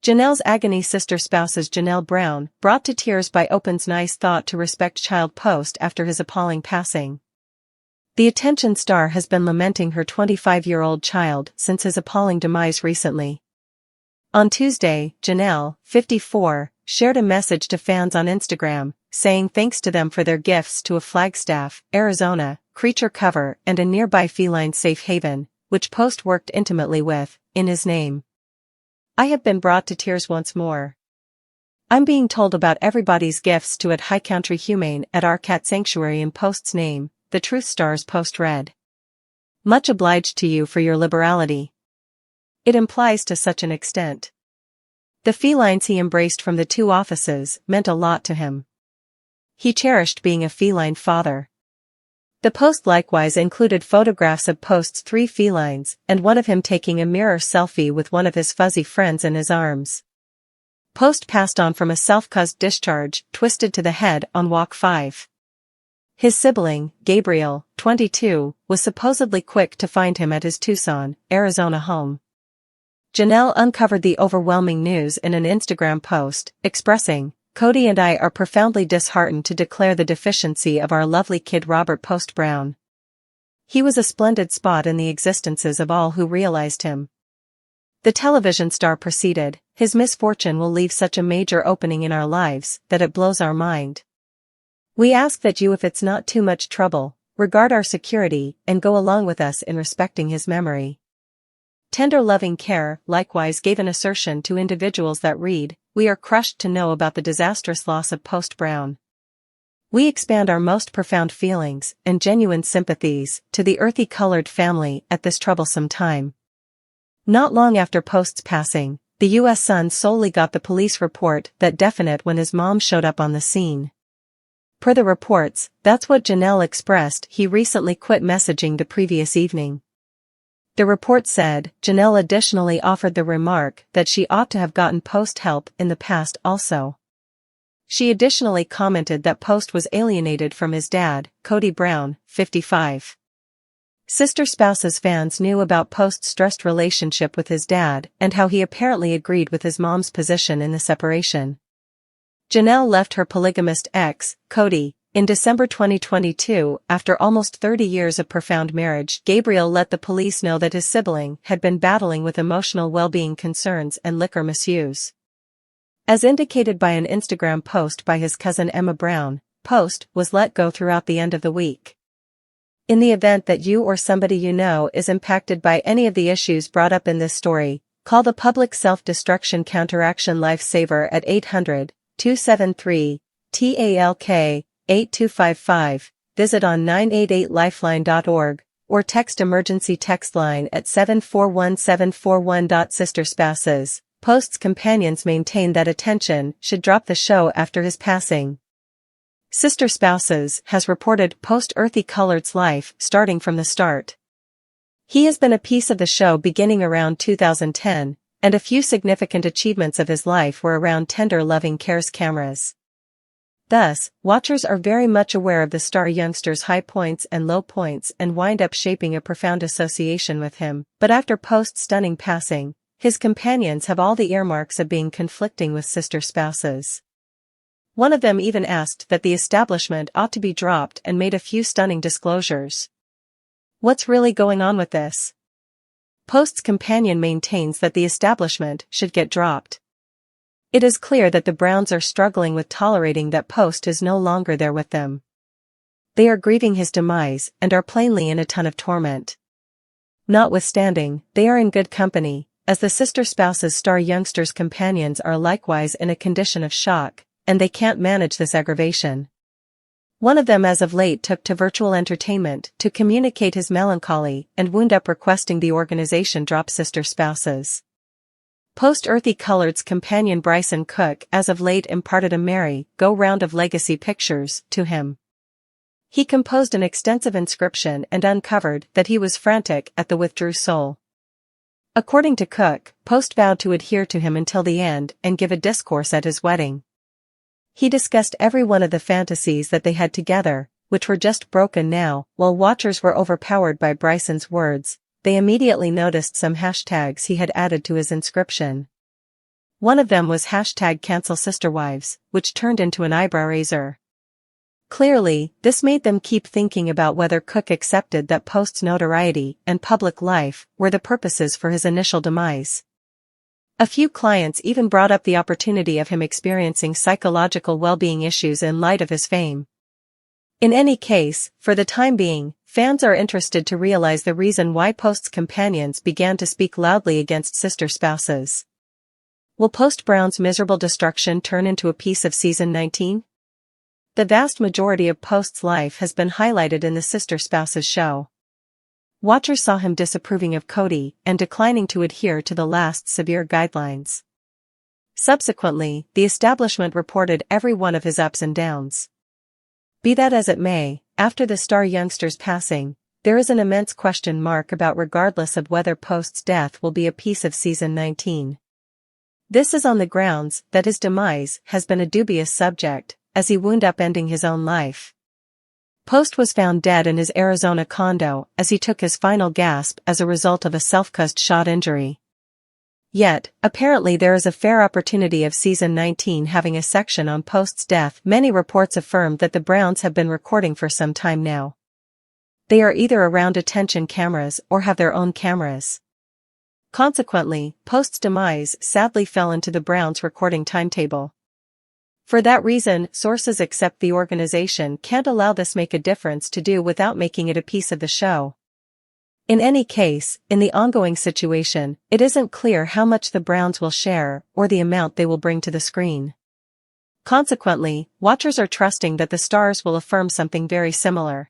Janelle's agony. Sister spouses Janelle Brown, brought to tears by Open's nice thought to respect child post after his appalling passing. The attention star has been lamenting her 25-year-old child since his appalling demise recently. On Tuesday, Janelle, 54, shared a message to fans on Instagram, saying thanks to them for their gifts to a Flagstaff, Arizona, creature cover and a nearby feline safe haven, which Post worked intimately with, in his name. I have been brought to tears once more. I'm being told about everybody's gifts to at High Country Humane at our cat sanctuary in Post's name, the Truth Star's Post read. Much obliged to you for your liberality. It implies to such an extent. The felines he embraced from the two offices meant a lot to him. He cherished being a feline father. The post likewise included photographs of Post's 3 felines and one of him taking a mirror selfie with one of his fuzzy friends in his arms. Post passed on from a self-caused discharge twisted to the head on Walk 5. His sibling, Gabriel, 22, was supposedly quick to find him at his Tucson, Arizona home. Janelle uncovered the overwhelming news in an Instagram post, expressing, "Cody and I are profoundly disheartened to declare the deficiency of our lovely kid Robert Post Brown. He was a splendid spot in the existences of all who realized him." The television star proceeded, "His misfortune will leave such a major opening in our lives that it blows our mind. We ask that you, if it's not too much trouble, regard our security and go along with us in respecting his memory." Tender Loving Care likewise gave an assertion to individuals that read, "We are crushed to know about the disastrous loss of Post Brown. We expand our most profound feelings and genuine sympathies to the earthy-colored family at this troublesome time." Not long after Post's passing, the U.S. Sun solely got the police report that definite when his mom showed up on the scene. Per the reports, that's what Janelle expressed. He recently quit messaging the previous evening. The report said, Janelle additionally offered the remark that she ought to have gotten Post help in the past also. She additionally commented that Post was alienated from his dad, Cody Brown, 55. Sister spouses fans knew about Post's stressed relationship with his dad and how he apparently agreed with his mom's position in the separation. Janelle left her polygamist ex, Cody, in December 2022 after almost 30 years of profound marriage. Gabriel let the police know that his sibling had been battling with emotional well-being concerns and liquor misuse. As indicated by an Instagram post by his cousin Emma Brown, Post was let go throughout the end of the week. In the event that you or somebody you know is impacted by any of the issues brought up in this story, call the Public Self-Destruction Counteraction Lifesaver at 800-273-TALK. 8255, visit on 988lifeline.org, or text emergency text line at 741741. Sister spouses, Post's companions maintain that attention should drop the show after his passing. Sister Spouses has reported Post Earthy Colored's life starting from the start. He has been a piece of the show beginning around 2010, and a few significant achievements of his life were around Tender Loving Care's cameras. Thus, watchers are very much aware of the star youngster's high points and low points and wind up shaping a profound association with him. But after Post's stunning passing, his companions have all the earmarks of being conflicting with sister spouses. One of them even asked that the establishment ought to be dropped and made a few stunning disclosures. What's really going on with this? Post's companion maintains that the establishment should get dropped. It is clear that the Browns are struggling with tolerating that Post is no longer there with them. They are grieving his demise and are plainly in a ton of torment. Notwithstanding, they are in good company, as the sister spouse's star youngster's companions are likewise in a condition of shock, and they can't manage this aggravation. One of them as of late took to virtual entertainment to communicate his melancholy and wound up requesting the organization drop sister spouses. Post Earthy Colored's companion Bryson Cook as of late imparted a merry-go-round of legacy pictures to him. He composed an extensive inscription and uncovered that he was frantic at the withdrew soul. According to Cook, Post vowed to adhere to him until the end and give a discourse at his wedding. He discussed every one of the fantasies that they had together, which were just broken now. While watchers were overpowered by Bryson's words, they immediately noticed some hashtags he had added to his inscription. One of them was #CancelSisterWives, which turned into an eyebrow raiser. Clearly, this made them keep thinking about whether Cook accepted that Post's notoriety and public life were the purposes for his initial demise. A few clients even brought up the opportunity of him experiencing psychological well-being issues in light of his fame. In any case, for the time being, fans are interested to realize the reason why Post's companions began to speak loudly against sister spouses. Will Post Brown's miserable destruction turn into a piece of Season 19? The vast majority of Post's life has been highlighted in the Sister Spouses show. Watchers saw him disapproving of Cody and declining to adhere to the last severe guidelines. Subsequently, the establishment reported every one of his ups and downs. Be that as it may, after the star youngster's passing, there is an immense question mark about regardless of whether Post's death will be a piece of Season 19. This is on the grounds that his demise has been a dubious subject, as he wound up ending his own life. Post was found dead in his Arizona condo as he took his final gasp as a result of a self-caused shot injury. Yet, apparently there is a fair opportunity of Season 19 having a section on Post's death. Many reports affirm that the Browns have been recording for some time now. They are either around attention cameras or have their own cameras. Consequently, Post's demise sadly fell into the Browns' recording timetable. For that reason, sources accept the organization can't allow this make a difference to do without making it a piece of the show. In any case, in the ongoing situation, it isn't clear how much the Browns will share or the amount they will bring to the screen. Consequently, watchers are trusting that the stars will affirm something very similar.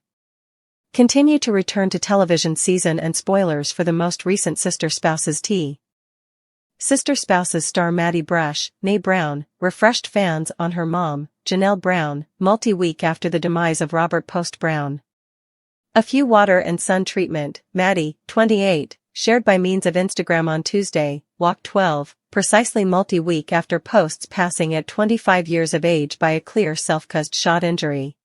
Continue to return to television season and spoilers for the most recent Sister Spouses tea. Sister Spouses star Maddie Brush, née Brown, refreshed fans on her mom, Janelle Brown, multi-week after the demise of Robert Post Brown. A few water and sun treatment, Maddie, 28, shared by means of Instagram on Tuesday, Walk 12, precisely multi-week after Post's passing at 25 years of age by a clear self-caused shot injury.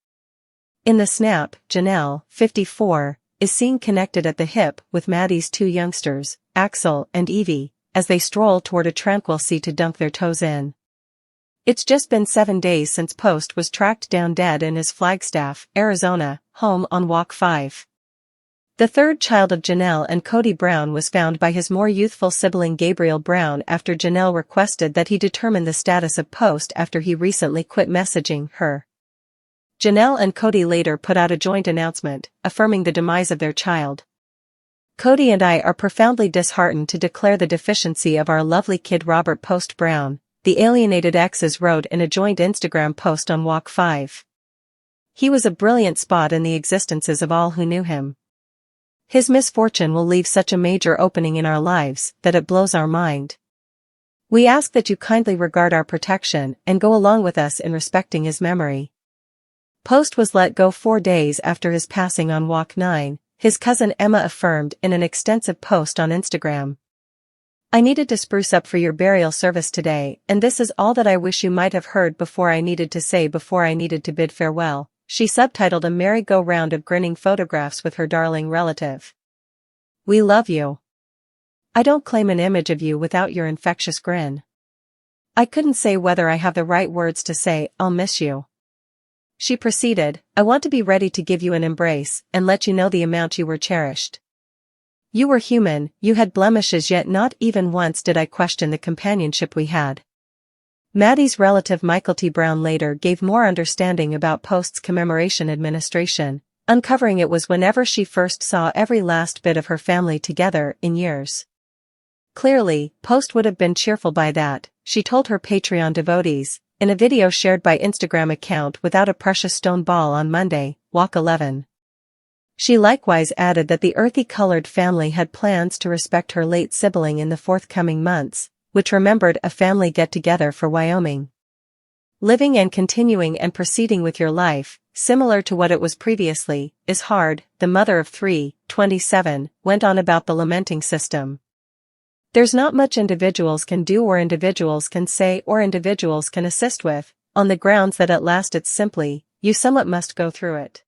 In the snap, Janelle, 54, is seen connected at the hip with Maddie's two youngsters, Axel and Evie, as they stroll toward a tranquil sea to dunk their toes in. It's just been 7 days since Post was tracked down dead in his Flagstaff, Arizona, home on Walk 5. The third child of Janelle and Cody Brown was found by his more youthful sibling Gabriel Brown after Janelle requested that he determine the status of Post after he recently quit messaging her. Janelle and Cody later put out a joint announcement, affirming the demise of their child. Cody and I are profoundly disheartened to declare the deficiency of our lovely kid Robert Post Brown, the alienated exes wrote in a joint Instagram post on Walk 5. He was a brilliant spot in the existences of all who knew him. His misfortune will leave such a major opening in our lives that it blows our mind. We ask that you kindly regard our protection and go along with us in respecting his memory. Post was let go 4 days after his passing on Walk 9. His cousin Emma affirmed in an extensive post on Instagram. I needed to spruce up for your burial service today, and this is all that I wish you might have heard before I needed to say before I needed to bid farewell. She subtitled a merry-go-round of grinning photographs with her darling relative. We love you. I don't claim an image of you without your infectious grin. I couldn't say whether I have the right words to say, I'll miss you. She proceeded, I want to be ready to give you an embrace and let you know the amount you were cherished. You were human, you had blemishes, yet not even once did I question the companionship we had. Maddie's relative Michael T. Brown later gave more understanding about Post's commemoration administration, uncovering it was whenever she first saw every last bit of her family together in years. Clearly, Post would have been cheerful by that, she told her Patreon devotees, in a video shared by Instagram account Without a Precious Stone Ball on Monday, Walk 11. She likewise added that the earthy-colored family had plans to respect her late sibling in the forthcoming months, which remembered a family get-together for Wyoming. Living and continuing and proceeding with your life, similar to what it was previously, is hard, the mother of 3, 27, went on about the lamenting system. There's not much individuals can do or individuals can say or individuals can assist with, on the grounds that at last it's simply, you somewhat must go through it.